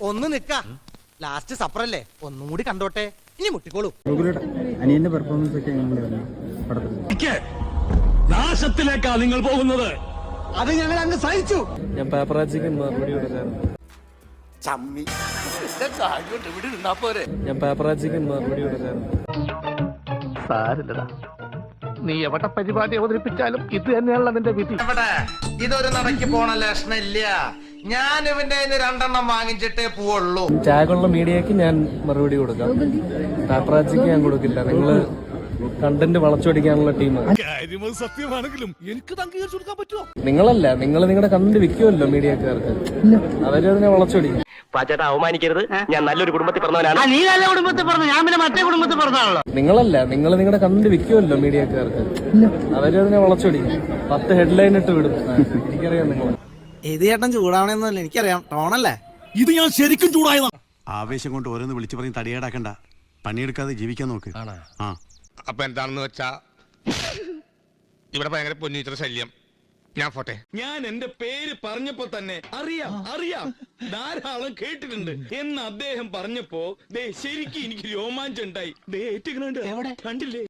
ഒന്ന് നിക്ക, ലാസ്റ്റ് സപ്പറല്ലേ, ഒന്നും കൂടി കണ്ടോട്ടെ, ഇനി മുട്ടിക്കോളൂ. അനിയന്റെ പെർഫോമൻസ് ഒക്കെ എങ്ങനെയായിരുന്നു പടത്തിൽ? നാശത്തിലേക്കാ നിങ്ങൾ പോകുന്നത്. അത് ഞങ്ങൾ അങ്ങ് സഹിച്ചു. ഞാൻ പേപ്പറാച്ചിക്ക് മറുപടി കൊടുക്കാറ്. ഞാൻ പേപ്പറാച്ചിക്ക് മറുപടി കൊടുക്കാറ്. സാരില്ലടാ, നീ എവിടെ പരിപാടി അവതരിപ്പിച്ചാലും ഇത് തന്നെയാണല്ലോ നിന്റെ വിധി. ഇതൊരു നടക്ക് പോണ ലക്ഷണില്ല. ഞാൻ ഇവന്റെ 2 വാങ്ങിച്ചിട്ടേ പോവുള്ളൂ. ടാഗുള്ള മീഡിയക്ക് ഞാൻ മറുപടി കൊടുക്കാം, പേപ്പറാച്ചിക്ക് ഞാൻ കൊടുക്കില്ല. നിങ്ങള് കണ്ടന്റ് വളച്ചൊടിക്കാനുള്ള ടീമാണ്. സത്യമാണെങ്കിലും എനിക്ക് അംഗീകരിച്ചു കൊടുക്കാൻ പറ്റുമോ? നിങ്ങളല്ല, നിങ്ങൾ നിങ്ങളുടെ കണ്ടന്റ് വിൽക്കുമല്ലോ മീഡിയക്കാർക്ക്, അവരതിനെ വളച്ചൊടിക്കും. പാച്ചേട്ടാ, അവമാനിക്കരുത്. ഞാൻ നല്ലൊരു കുടുംബത്തിൽ പറഞ്ഞവനാണ്. നീ നല്ല കുടുംബത്തിൽ പറഞ്ഞു, ഞാൻ പിന്നെ മറ്റേ കുടുംബത്തിൽ പറഞ്ഞാണല്ലോ. നിങ്ങളല്ല, നിങ്ങൾ നിങ്ങളുടെ കണ്ടന്റ് വിൽക്കുമല്ലോ മീഡിയക്കാർക്ക്, അവരതിനെ വളച്ചൊടിക്കും. 10 ഹെഡ്ലൈൻ ഇട്ട് വിടും. എനിക്കറിയാം നിങ്ങൾ ഏത് ചേട്ടൻ ചൂടാവണെന്നല്ല, എനിക്കറിയാം. ടോണല്ലേ ഇത്? ഞാൻ ശരിക്കും ചൂടായതാ. ആവേശം കൊണ്ട് ഓരോന്ന് വിളിച്ചു പറഞ്ഞ് തടിയേടാക്കണ്ട, പണിയെടുക്കാതെ ജീവിക്കാൻ നോക്ക്. അപ്പൊ എന്താണെന്ന് വെച്ചാ ഇവിടെ ഭയങ്കര പൊന്നിച്ചിട്ട് ശല്യം. ഞാൻ പോട്ടെ. ഞാൻ എന്റെ പേര് പറഞ്ഞപ്പോ തന്നെ അറിയാം ധാരാളം കേട്ടിട്ടുണ്ട് എന്ന് അദ്ദേഹം പറഞ്ഞപ്പോ ശരിക്കും എനിക്ക് രോമാഞ്ചം ഉണ്ടായി. കണ്ടില്ലേ?